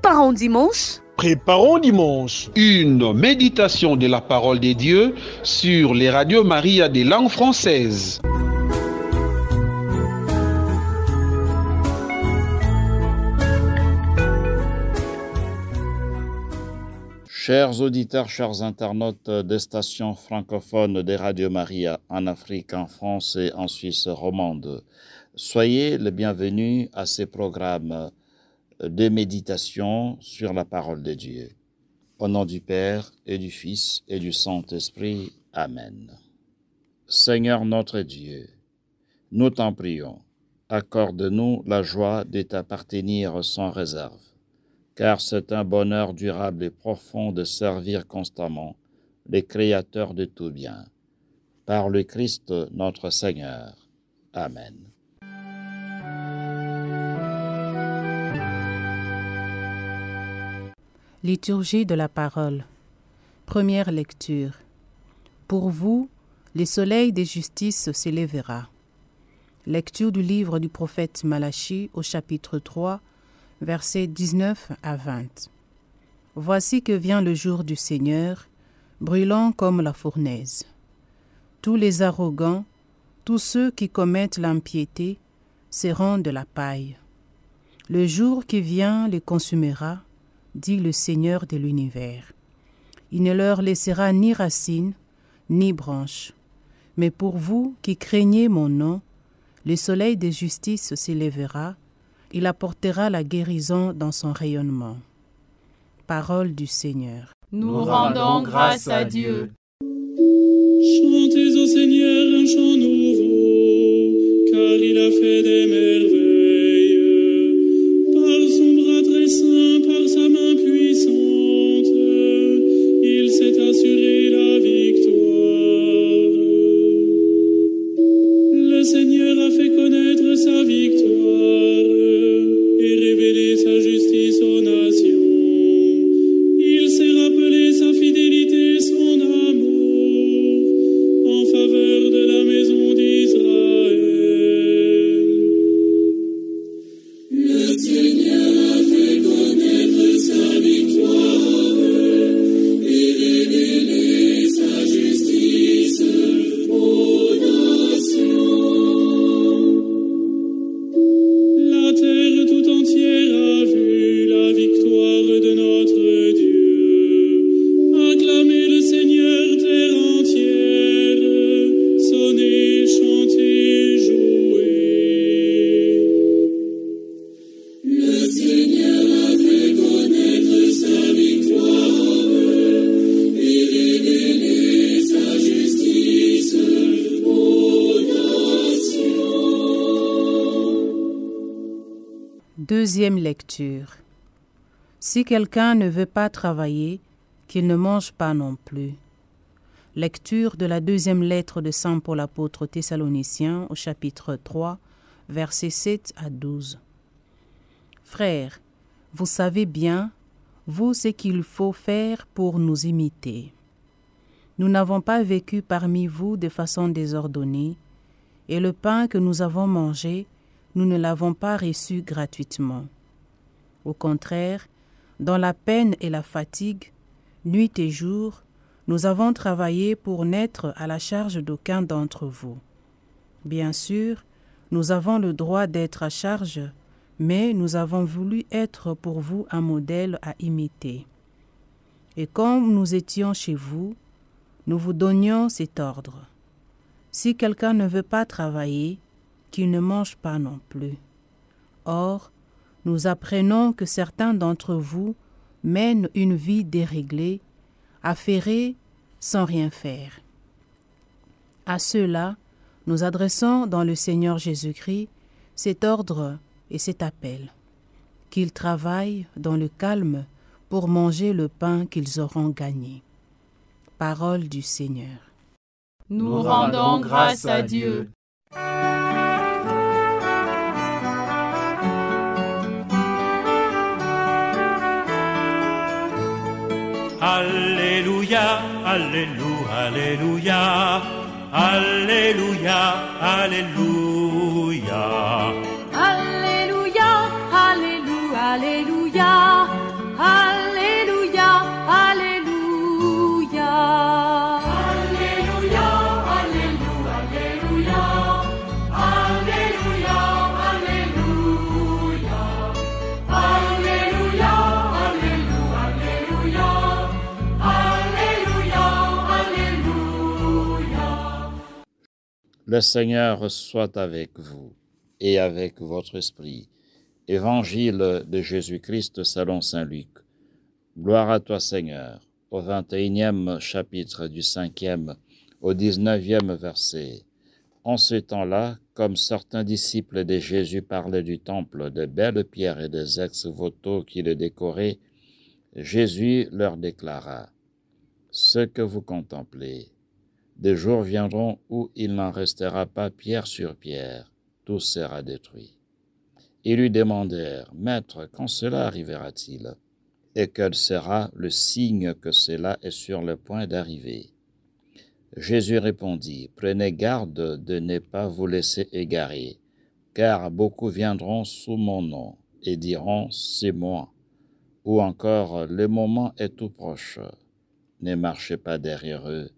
Préparons dimanche. Préparons dimanche. Une méditation de la parole de Dieu sur les radios Maria des langues françaises. Chers auditeurs, chers internautes des stations francophones des radios Maria en Afrique, en France et en Suisse romande, soyez les bienvenus à ces programmes de méditation sur la parole de Dieu. Au nom du Père et du Fils et du Saint-Esprit. Amen. Seigneur notre Dieu, nous t'en prions, accorde-nous la joie de t'appartenir sans réserve, car c'est un bonheur durable et profond de servir constamment le Créateur de tout bien. Par le Christ notre Seigneur. Amen. Liturgie de la parole. Première lecture. Pour vous, le soleil de justice s'élèvera. Lecture du livre du prophète Malachie au chapitre 3, versets 19 à 20. Voici que vient le jour du Seigneur, brûlant comme la fournaise. Tous les arrogants, tous ceux qui commettent l'impiété, seront de la paille. Le jour qui vient les consumera, dit le Seigneur de l'univers. Il ne leur laissera ni racines, ni branches. Mais pour vous qui craignez mon nom, le soleil de justice s'élèvera, il apportera la guérison dans son rayonnement. Parole du Seigneur. Nous rendons grâce à Dieu. Chantez au Seigneur un chant nouveau, car il a fait des merveilles. Par son bras très saint, par sa main puissante, il s'est assuré la victoire. Le Seigneur a fait connaître sa victoire et révélé sa justice aux nations. Il s'est rappelé sa fidélité, son amour, en faveur de la maison d'Israël. Le Seigneur a fait connaître sa victoire et révélé sa justice aux nations. La terre tout entière a vu la victoire de notre Dieu. Acclamez le Seigneur, terre entière. Sonnez, chantez, jouez. Le Seigneur a fait connaître sa victoire et révélé sa justice aux nations. Deuxième lecture. Si quelqu'un ne veut pas travailler, qu'il ne mange pas non plus. Lecture de la deuxième lettre de Saint Paul apôtre aux Thessaloniciens au chapitre 3, versets 7 à 12. Frères, vous savez bien, vous, ce qu'il faut faire pour nous imiter. Nous n'avons pas vécu parmi vous de façon désordonnée, et le pain que nous avons mangé, nous ne l'avons pas reçu gratuitement. Au contraire, dans la peine et la fatigue, nuit et jour, nous avons travaillé pour n'être à la charge d'aucun d'entre vous. Bien sûr, nous avons le droit d'être à charge, mais nous avons voulu être pour vous un modèle à imiter. Et comme nous étions chez vous, nous vous donnions cet ordre. Si quelqu'un ne veut pas travailler, qu'il ne mange pas non plus. Or, nous apprenons que certains d'entre vous mènent une vie déréglée, affairée sans rien faire. À ceux-là, nous adressons dans le Seigneur Jésus-Christ cet ordre et cet appel, qu'ils travaillent dans le calme pour manger le pain qu'ils auront gagné. Parole du Seigneur. Nous rendons grâce à Dieu. Alléluia, Alléluia, Alléluia, Alléluia, Alléluia. Alléluia, Alléluia, Alléluia, Le Seigneur soit avec vous et avec votre esprit. Évangile de Jésus-Christ selon saint Luc. Gloire à toi, Seigneur. Au 21e chapitre du 5e au 19e verset. En ce temps-là, comme certains disciples de Jésus parlaient du temple, de belles pierres et des ex-voto qui le décoraient, Jésus leur déclara, « Ce que vous contemplez, des jours viendront où il n'en restera pas pierre sur pierre, tout sera détruit. » Ils lui demandèrent, « Maître, quand cela arrivera-t-il? Et quel sera le signe que cela est sur le point d'arriver? » Jésus répondit, « Prenez garde de ne pas vous laisser égarer, car beaucoup viendront sous mon nom et diront, c'est moi, ou encore, le moment est tout proche. Ne marchez pas derrière eux.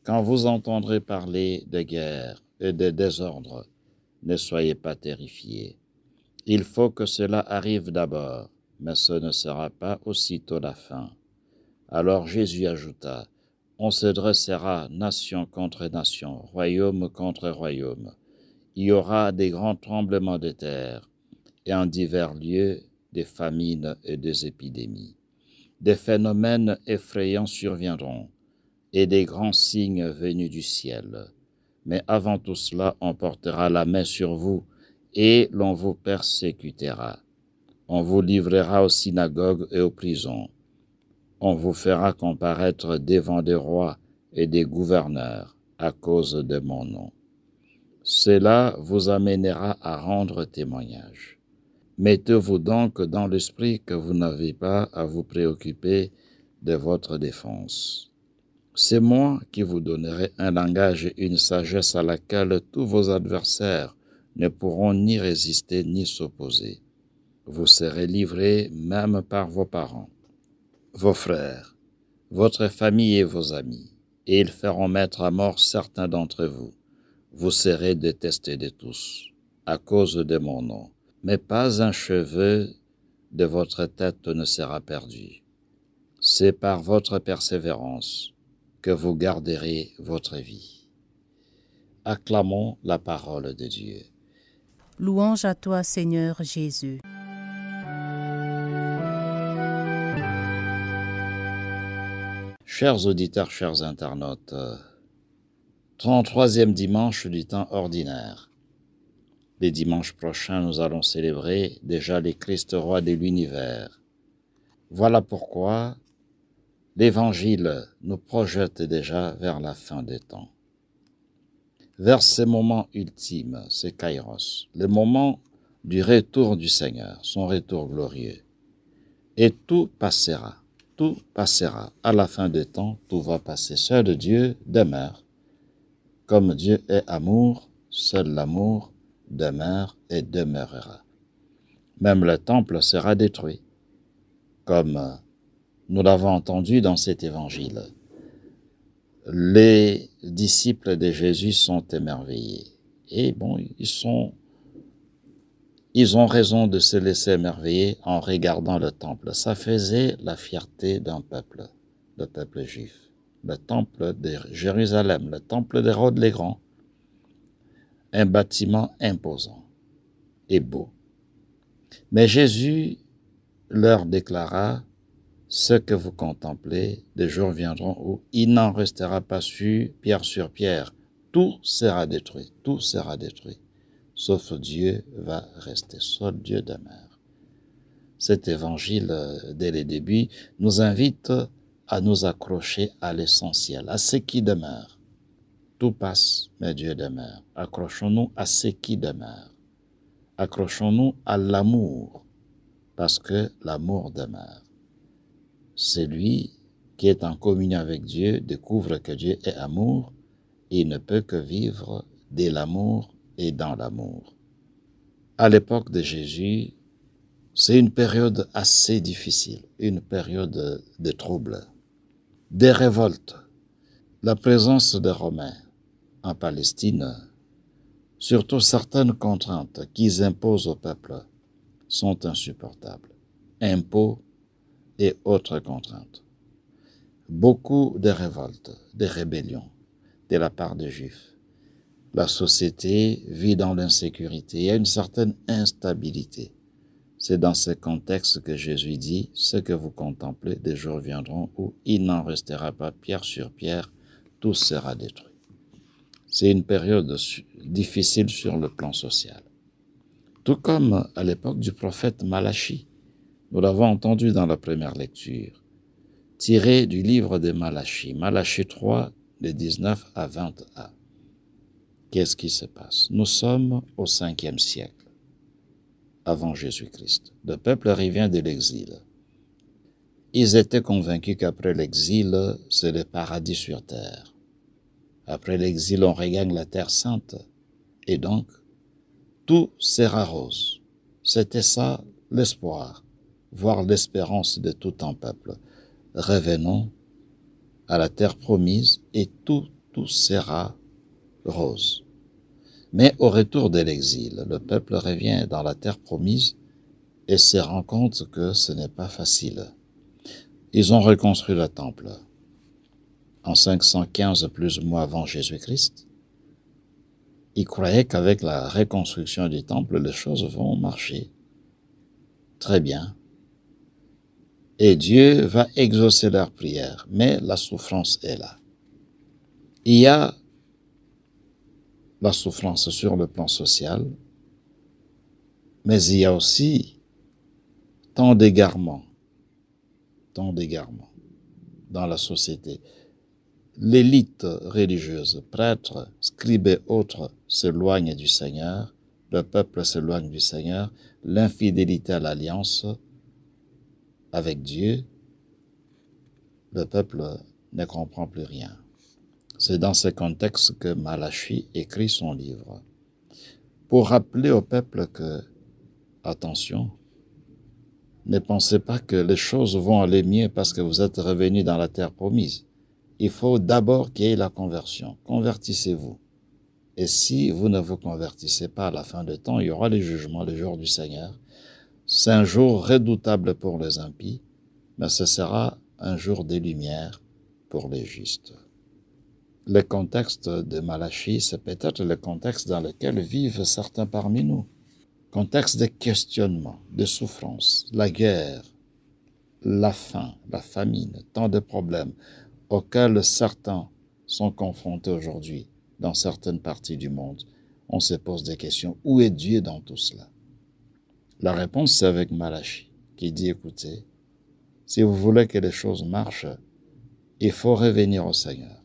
Quand vous entendrez parler de guerre et de désordre, ne soyez pas terrifiés. Il faut que cela arrive d'abord, mais ce ne sera pas aussitôt la fin. » Alors Jésus ajouta, « On se dressera nation contre nation, royaume contre royaume. Il y aura des grands tremblements de terre, et en divers lieux des famines et des épidémies. Des phénomènes effrayants surviendront, et des grands signes venus du ciel. Mais avant tout cela, on portera la main sur vous, et l'on vous persécutera. On vous livrera aux synagogues et aux prisons. On vous fera comparaître devant des rois et des gouverneurs à cause de mon nom. Cela vous amènera à rendre témoignage. Mettez-vous donc dans l'esprit que vous n'avez pas à vous préoccuper de votre défense. C'est moi qui vous donnerai un langage et une sagesse à laquelle tous vos adversaires ne pourront ni résister ni s'opposer. Vous serez livrés même par vos parents, vos frères, votre famille et vos amis, et ils feront mettre à mort certains d'entre vous. Vous serez détestés de tous, à cause de mon nom, mais pas un cheveu de votre tête ne sera perdu. C'est par votre persévérance que vous garderez votre vie. Acclamons la parole de Dieu. Louange à toi, Seigneur Jésus. Chers auditeurs, chers internautes, 33e dimanche du temps ordinaire. Les dimanches prochains, nous allons célébrer déjà les Christ rois de l'univers. Voilà pourquoi l'Évangile nous projette déjà vers la fin des temps. Vers ce moment ultime, c'est Kairos, le moment du retour du Seigneur, son retour glorieux. Et tout passera. À la fin des temps, tout va passer. Seul Dieu demeure. Comme Dieu est amour, seul l'amour demeure et demeurera. Même le temple sera détruit, comme nous l'avons entendu dans cet évangile. Les disciples de Jésus sont émerveillés. Et bon, ils ont raison de se laisser émerveiller en regardant le temple. Ça faisait la fierté d'un peuple, le peuple juif. Le temple de Jérusalem, le temple d'Hérode le Grand, un bâtiment imposant et beau. Mais Jésus leur déclara, « Ce que vous contemplez, des jours viendront où il n'en restera pas pierre sur pierre. Tout sera détruit, tout sera détruit. Sauf Dieu va rester, seul Dieu demeure. » Cet évangile, dès le début, nous invite à nous accrocher à l'essentiel, à ce qui demeure. Tout passe, mais Dieu demeure. Accrochons-nous à ce qui demeure. Accrochons-nous à l'amour, parce que l'amour demeure. Celui qui est en communion avec Dieu découvre que Dieu est amour et il ne peut que vivre de l'amour et dans l'amour. À l'époque de Jésus, c'est une période assez difficile, une période de troubles, des révoltes, la présence des Romains en Palestine, surtout certaines contraintes qu'ils imposent au peuple sont insupportables. Impôts et autres contraintes. Beaucoup de révoltes, de rébellions de la part des Juifs. La société vit dans l'insécurité. Il y a une certaine instabilité. C'est dans ce contexte que Jésus dit, « Ce que vous contemplez, des jours viendront où il n'en restera pas pierre sur pierre, tout sera détruit. » C'est une période difficile sur le plan social. Tout comme à l'époque du prophète Malachie. Nous l'avons entendu dans la première lecture, tiré du livre de Malachie, Malachie 3, de 19 à 21. Qu'est-ce qui se passe? Nous sommes au 5e siècle, avant Jésus-Christ. Le peuple revient de l'exil. Ils étaient convaincus qu'après l'exil, c'est le paradis sur terre. Après l'exil, on regagne la terre sainte. Et donc, tout sera rose. C'était ça l'espoir, voire l'espérance de tout un peuple. Revenons à la terre promise et tout sera rose. Mais au retour de l'exil, le peuple revient dans la terre promise et se rend compte que ce n'est pas facile. Ils ont reconstruit le temple en 515 plus ou moins avant Jésus-Christ. Ils croyaient qu'avec la reconstruction du temple, les choses vont marcher très bien. Et Dieu va exaucer leurs prières, mais la souffrance est là. Il y a la souffrance sur le plan social, mais il y a aussi tant d'égarements dans la société. L'élite religieuse, prêtres, scribes et autres s'éloignent du Seigneur, le peuple s'éloigne du Seigneur, l'infidélité à l'alliance avec Dieu, le peuple ne comprend plus rien. C'est dans ce contexte que Malachie écrit son livre, pour rappeler au peuple que, attention, ne pensez pas que les choses vont aller mieux parce que vous êtes revenus dans la terre promise. Il faut d'abord qu'il y ait la conversion. Convertissez-vous. Et si vous ne vous convertissez pas à la fin du temps, il y aura le jugement, le jour du Seigneur. C'est un jour redoutable pour les impies, mais ce sera un jour de lumière pour les justes. Le contexte de Malachie, c'est peut-être le contexte dans lequel vivent certains parmi nous. Contexte de questionnement, de souffrance, la guerre, la faim, la famine, tant de problèmes auxquels certains sont confrontés aujourd'hui dans certaines parties du monde. On se pose des questions. Où est Dieu dans tout cela? La réponse, c'est avec Malachie, qui dit, écoutez, si vous voulez que les choses marchent, il faut revenir au Seigneur.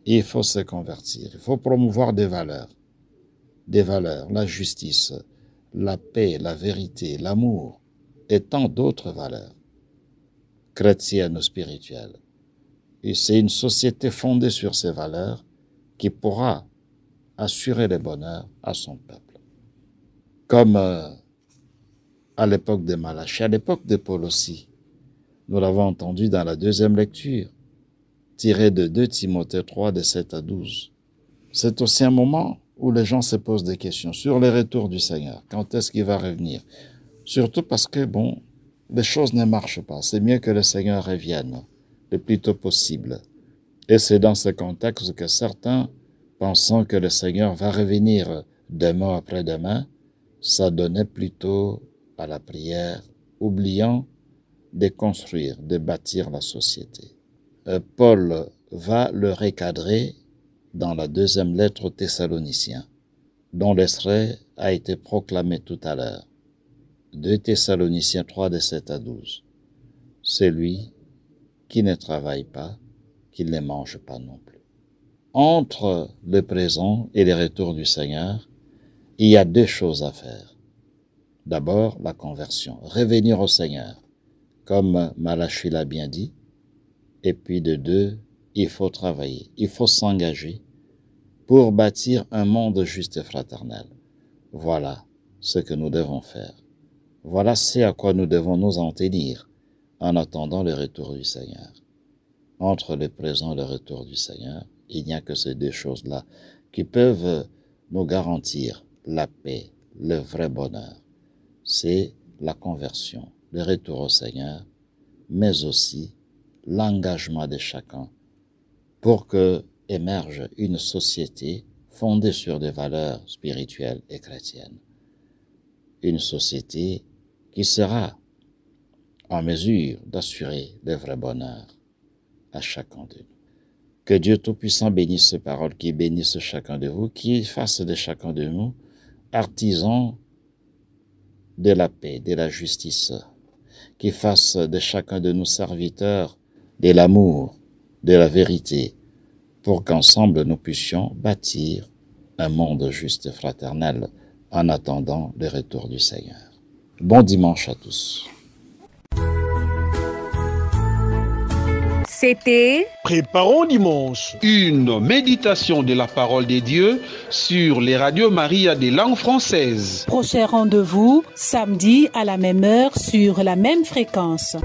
Il faut se convertir. Il faut promouvoir des valeurs, la justice, la paix, la vérité, l'amour et tant d'autres valeurs chrétiennes ou spirituelles. Et c'est une société fondée sur ces valeurs qui pourra assurer le bonheur à son peuple. Comme à l'époque de Malachie, à l'époque de Paul aussi. Nous l'avons entendu dans la deuxième lecture, tiré de 2 Timothée 3, de 7 à 12. C'est aussi un moment où les gens se posent des questions sur le retour du Seigneur. Quand est-ce qu'il va revenir? Surtout parce que, les choses ne marchent pas. C'est mieux que le Seigneur revienne le plus tôt possible. Et c'est dans ce contexte que certains, pensant que le Seigneur va revenir demain après-demain, s'adonnaient plutôt à la prière, oubliant de construire, de bâtir la société. Paul va le recadrer dans la deuxième lettre aux Thessaloniciens, dont l'extrait a été proclamé tout à l'heure. 2 Thessaloniciens 3, de 7 à 12. Celui qui ne travaille pas, qu'il ne mange pas non plus. Entre le présent et le retour du Seigneur, il y a 2 choses à faire. D'abord, la conversion, revenir au Seigneur, comme Malachie l'a bien dit. Et puis de 2, il faut travailler, il faut s'engager pour bâtir un monde juste et fraternel. Voilà ce que nous devons faire. Voilà ce à quoi nous devons nous en tenir en attendant le retour du Seigneur. Entre le présent et le retour du Seigneur, il n'y a que ces 2 choses-là qui peuvent nous garantir la paix, le vrai bonheur. C'est la conversion, le retour au Seigneur, mais aussi l'engagement de chacun pour que émerge une société fondée sur des valeurs spirituelles et chrétiennes. Une société qui sera en mesure d'assurer le vrai bonheur à chacun de nous. Que Dieu Tout-Puissant bénisse ces paroles, qui bénisse chacun de vous, qui fasse de chacun de nous artisans de la paix, de la justice, qui fasse de chacun de nous serviteurs de l'amour, de la vérité, pour qu'ensemble nous puissions bâtir un monde juste et fraternel en attendant le retour du Seigneur. Bon dimanche à tous. C'était Préparons dimanche. Une méditation de la parole de Dieu sur les radios Maria des langues françaises. Prochain rendez-vous, samedi à la même heure sur la même fréquence.